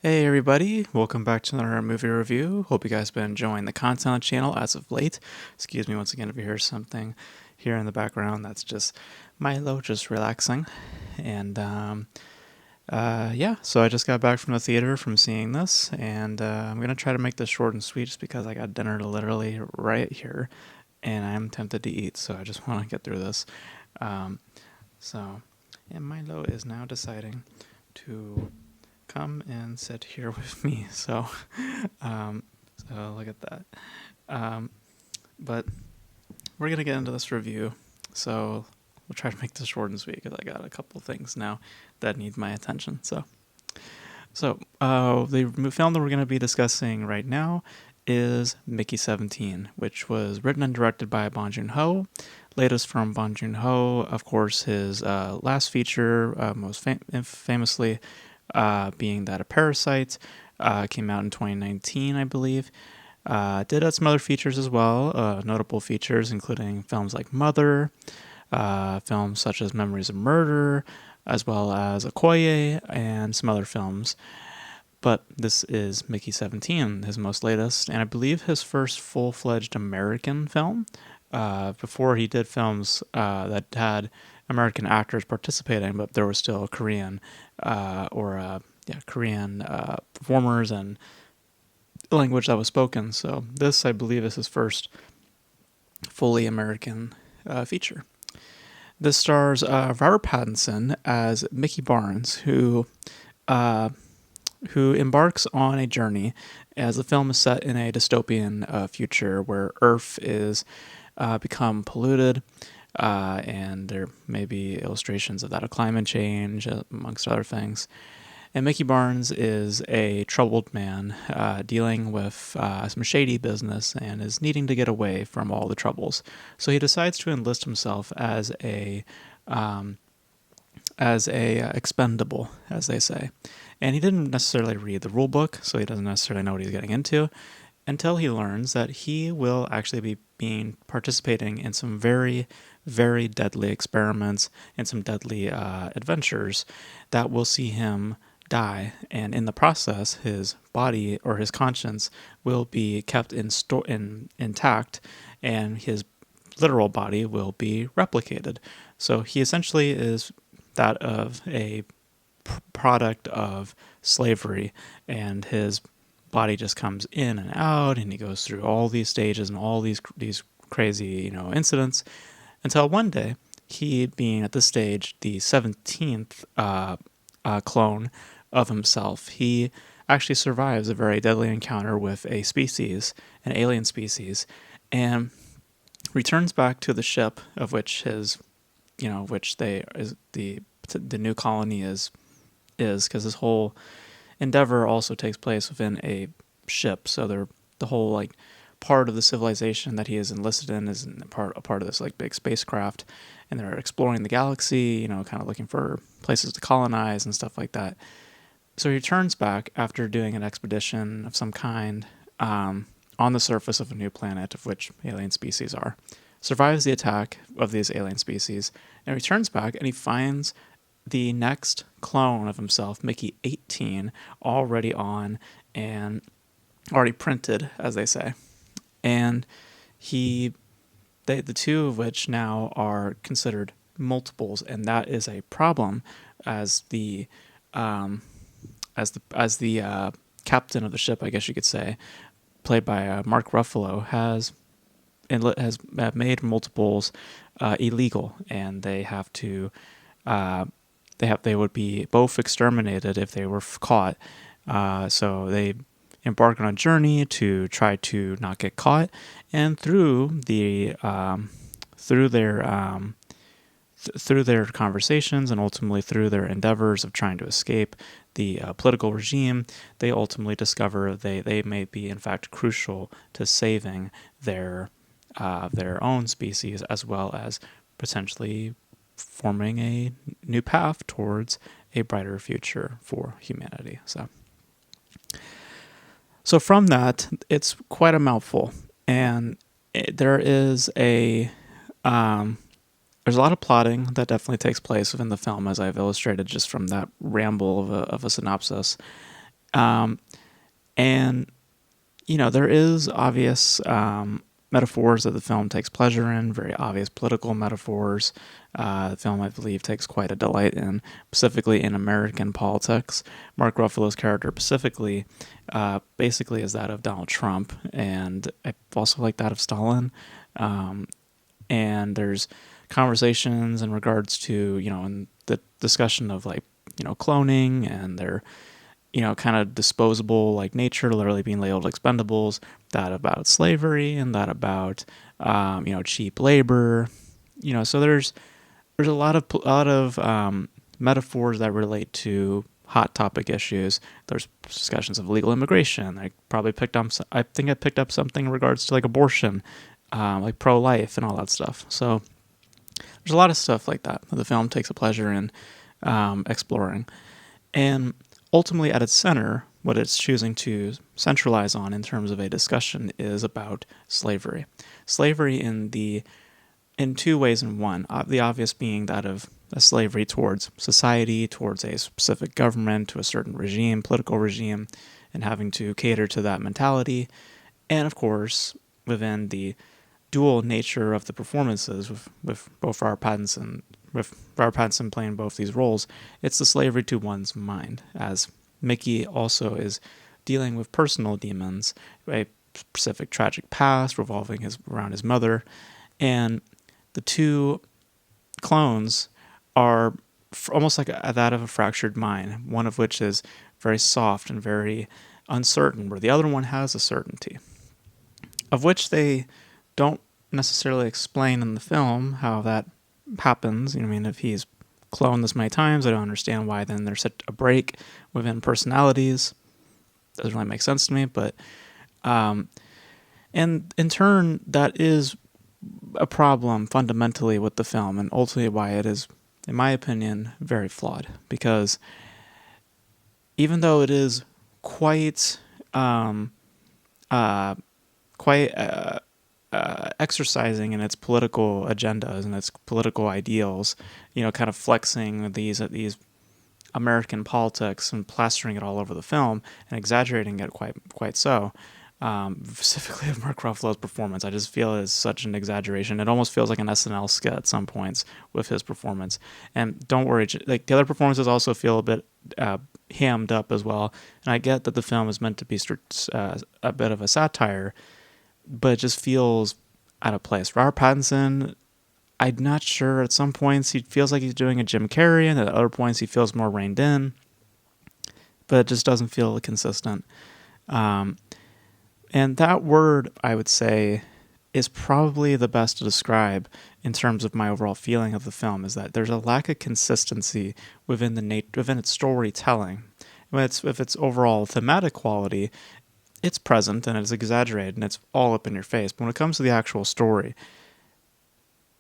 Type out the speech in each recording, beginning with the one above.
Hey everybody, welcome back to another movie review. Hope you guys have been enjoying the content on the channel as of late. Excuse me once again if you hear something here in the background. That's just Milo just relaxing. And yeah, so I just got back from the theater from seeing this, and I'm gonna try to make this short and sweet just because I got dinner literally right here, and I'm tempted to eat, so I just want to get through this. Um, so, and Milo is now deciding to come and sit here with me. Um, so look at that. Um, but we're gonna get into this review. So we'll try to make this short and sweet because I got a couple things now that need my attention. So the film that we're gonna be discussing right now is Mickey 17, which was written and directed by Bong Joon-ho. Latest from Bong Joon-ho, of course, his last feature, most famously being that a Parasite came out in 2019, I believe. Did some other features as well, notable features including films like Mother, films such as Memories of Murder, as well as Okoye, and some other films. But this is Mickey 17, his most latest, and I believe his first full fledged American film. Before he did films that had American actors participating, but there was still Korean Korean performers and language that was spoken. So this, I believe, is his first fully American feature. This stars Robert Pattinson as Mickey Barnes, who embarks on a journey as the film is set in a dystopian future where Earth is become polluted, and there may be illustrations of that of climate change, amongst other things. And Mickey Barnes is a troubled man dealing with some shady business and is needing to get away from all the troubles. So he decides to enlist himself as a expendable, as they say. And he didn't necessarily read the rule book, so he doesn't necessarily know what he's getting into until he learns that he will actually be participating in some very, very deadly experiments and some deadly adventures that will see him die, and in the process, his body or his conscience will be kept intact, and his literal body will be replicated. So he essentially is that of a product of slavery, and his body just comes in and out, and he goes through all these stages and all these crazy incidents until one day he, being at this stage the 17th clone of himself, he actually survives a very deadly encounter with a species, an alien species, and returns back to the ship of which which they is the new colony is because this whole endeavor also takes place within a ship. So they're the whole like part of the civilization that he is enlisted in is a part of this like big spacecraft, and they're exploring the galaxy, kind of looking for places to colonize and stuff like that. So he returns back after doing an expedition of some kind on the surface of a new planet of which alien species are, survives the attack of these alien species, and returns back and he finds the next clone of himself, Mickey 18, already on and already printed, as they say. And the two of which now are considered multiples, and that is a problem as the captain of the ship, I guess you could say, played by Mark Ruffalo, has made multiples illegal, and they have to they would be both exterminated if they were caught. So they embark on a journey to try to not get caught, and through their conversations and ultimately through their endeavors of trying to escape the political regime, they ultimately discover they may be in fact crucial to saving their own species, as well as potentially forming a new path towards a brighter future for humanity. So from that, it's quite a mouthful, and there's a lot of plotting that definitely takes place within the film, as I've illustrated just from that ramble of a synopsis. Um, and, there is obvious metaphors that the film takes pleasure in, very obvious political metaphors. The film, I believe, takes quite a delight in, specifically in American politics. Mark Ruffalo's character specifically, basically is that of Donald Trump, and I also like that of Stalin. And there's conversations in regards to, in the discussion of cloning and their kind of disposable nature, literally being labeled expendables, that about slavery and that about, cheap labor, so there's a lot of metaphors that relate to hot topic issues. There's discussions of legal immigration. I think I picked up something in regards to abortion, pro-life and all that stuff. So there's a lot of stuff like that the film takes a pleasure in exploring. And ultimately, at its center, what it's choosing to centralize on in terms of a discussion is about slavery. Slavery in two ways. In one, the obvious being that of a slavery towards society, towards a specific government, to a certain regime, political regime, and having to cater to that mentality. And of course, within the dual nature of the performances, with both Robert Pattinson playing both these roles, it's the slavery to one's mind, as Mickey also is dealing with personal demons, a specific tragic past revolving around his mother, and the two clones are almost like that of a fractured mind, one of which is very soft and very uncertain, where the other one has a certainty, of which they don't necessarily explain in the film how that happens. If he's cloned this many times, I don't understand why then there's such a break within personalities. Doesn't really make sense to me, but and in turn, that is a problem fundamentally with the film, and ultimately why it is, in my opinion, very flawed. Because even though it is quite exercising in its political agendas and its political ideals, kind of flexing these American politics and plastering it all over the film and exaggerating it quite so. Specifically of Mark Ruffalo's performance, I just feel it's such an exaggeration. It almost feels like an SNL skit at some points with his performance. And don't worry, the other performances also feel a bit hammed up as well. And I get that the film is meant to be a bit of a satire, but it just feels out of place. Robert Pattinson, I'm not sure. At some points, he feels like he's doing a Jim Carrey, and at other points, he feels more reined in. But it just doesn't feel consistent. And that word, I would say, is probably the best to describe in terms of my overall feeling of the film, is that there's a lack of consistency within its storytelling. With its overall thematic quality, it's present and it's exaggerated and it's all up in your face. But when it comes to the actual story,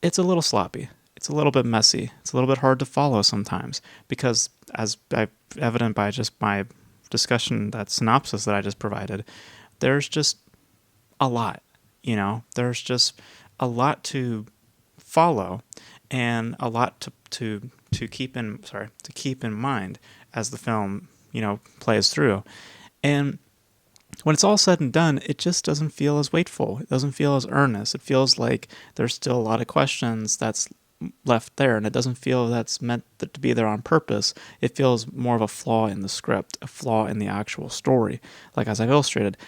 it's a little sloppy. It's a little bit messy. It's a little bit hard to follow sometimes because, as evident by just my discussion, that synopsis that I just provided, there's just a lot, there's just a lot to follow and a lot to keep in mind as the film, plays through. And when it's all said and done, it just doesn't feel as weightful. It doesn't feel as earnest. It feels like there's still a lot of questions that's left there, and it doesn't feel that's meant to be there on purpose. It feels more of a flaw in the script, a flaw in the actual story. Like, as I've illustrated,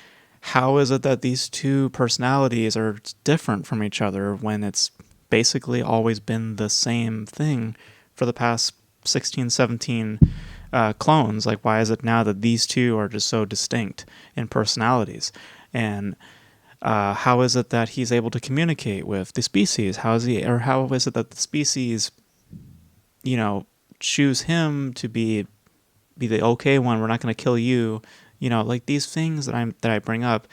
how is it that these two personalities are different from each other when it's basically always been the same thing for the past 16, 17 clones? Like, why is it now that these two are just so distinct in personalities? And how is it that he's able to communicate with the species? How is it that the species, choose him to be the okay one? We're not going to kill you. These things that I bring up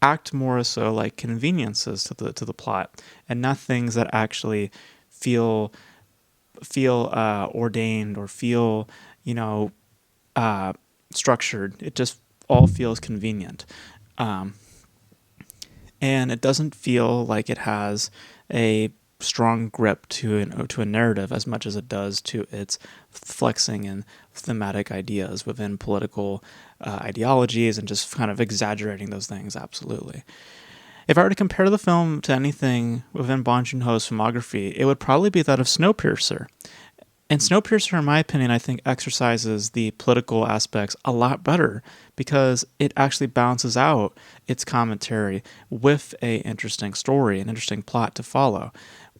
act more so like conveniences to the plot, and not things that actually feel ordained or feel structured. It just all feels convenient, and it doesn't feel like it has a strong grip to a narrative as much as it does to its flexing and thematic ideas within political ideologies and just kind of exaggerating those things, absolutely. If I were to compare the film to anything within Bong Joon-ho's filmography, it would probably be that of Snowpiercer. And Snowpiercer, in my opinion, I think exercises the political aspects a lot better because it actually balances out its commentary with a interesting story, an interesting plot to follow.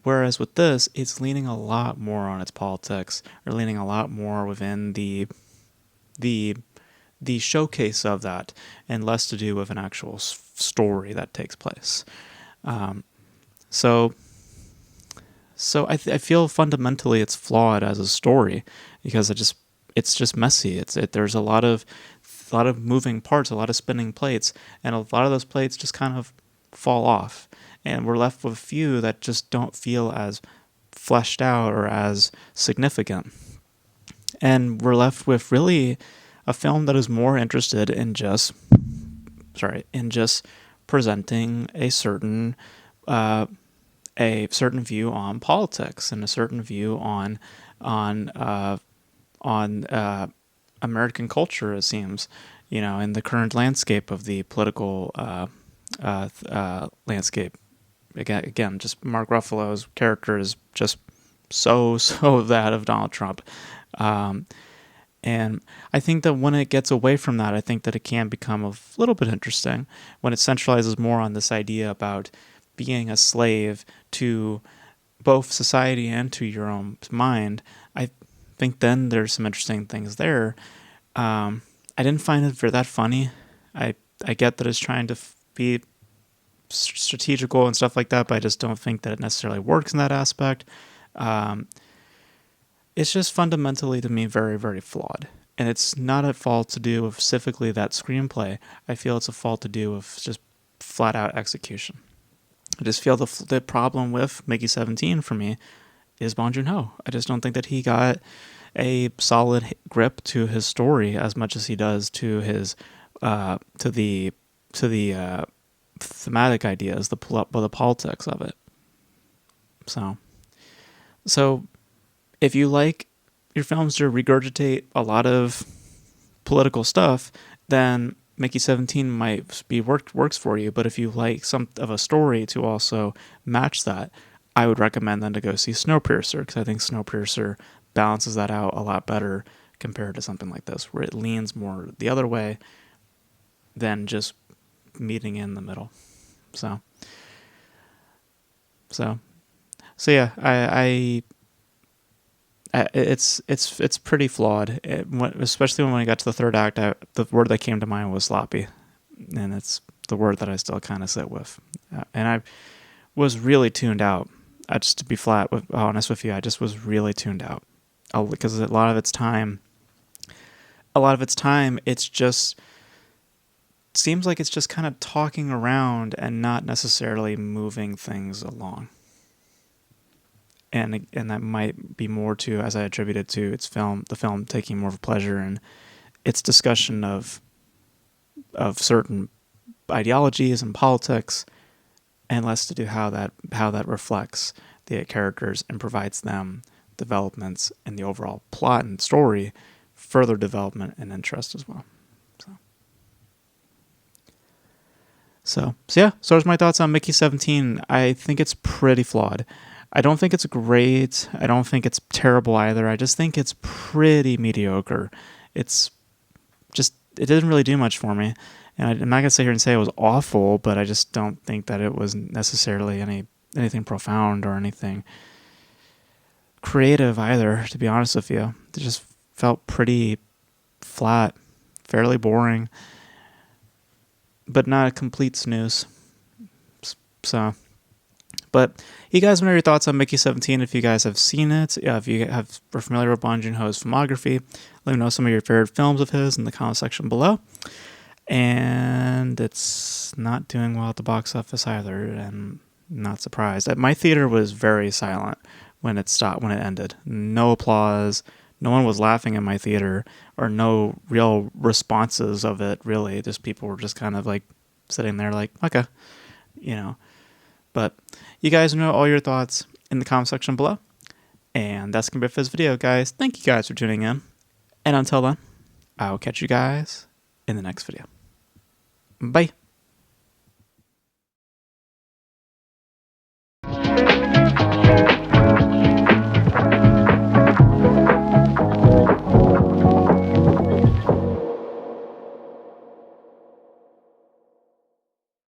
Whereas with this, it's leaning a lot more on its politics, or leaning a lot more within the showcase of that, and less to do with an actual story that takes place. So I feel fundamentally it's flawed as a story because it's just messy. There's a lot of moving parts, a lot of spinning plates, and a lot of those plates just kind of fall off, and we're left with a few that just don't feel as fleshed out or as significant. And we're left with really a film that is more interested in just presenting a certain view on politics and a certain view on American culture, it seems, in the current landscape of the political landscape. Again, just Mark Ruffalo's character is just so that of Donald Trump. And I think that when it gets away from that, I think that it can become a little bit interesting when it centralizes more on this idea about being a slave to both society and to your own mind. I think then there's some interesting things there. I didn't find it that funny. I get that it's trying to be strategical and stuff like that, but I just don't think that it necessarily works in that aspect. It's just fundamentally, to me, very, very flawed. And it's not a fault to do with specifically that screenplay. I feel it's a fault to do with just flat-out execution. I just feel the problem with Mickey 17 for me is Bong Joon-ho. I just don't think that he got a solid grip to his story as much as he does to his to the thematic ideas, the politics of it. So if you like your films to regurgitate a lot of political stuff, then Mickey 17 might be works for you. But if you like some of a story to also match that, I would recommend then to go see Snowpiercer, because I think Snowpiercer balances that out a lot better compared to something like this, where it leans more the other way than just meeting in the middle. So yeah, it's pretty flawed, especially when I got to the third act. The word that came to mind was sloppy, and it's the word that I still kind of sit with. And I was really tuned out. Just to be honest with you, I just was really tuned out because a lot of its time, it's just seems like it's just kind of talking around and not necessarily moving things along. And that might be more to, as I attributed to the film taking more of a pleasure in its discussion of certain ideologies and politics, and less to do how that reflects the characters and provides them developments in the overall plot and story, further development and interest as well. So there's my thoughts on Mickey 17. I think it's pretty flawed. I don't think it's great. I don't think it's terrible either. I just think it's pretty mediocre. It didn't really do much for me. And I'm not going to sit here and say it was awful, but I just don't think that it was necessarily anything profound or anything creative either, to be honest with you. It just felt pretty flat, fairly boring, but not a complete snooze. So, but you guys know your thoughts on Mickey 17 if you guys have seen it. If you are familiar with Bong Joon-ho's filmography, let me know some of your favorite films of his in the comment section below. And it's not doing well at the box office either, and not surprised. My theater was very silent when it ended. No applause. No one was laughing in my theater, or no real responses of it, really. Just people were just kind of like sitting there like, okay, But you guys know all your thoughts in the comment section below. And that's going to be it for this video, guys. Thank you guys for tuning in. And until then, I will catch you guys in the next video. Bye.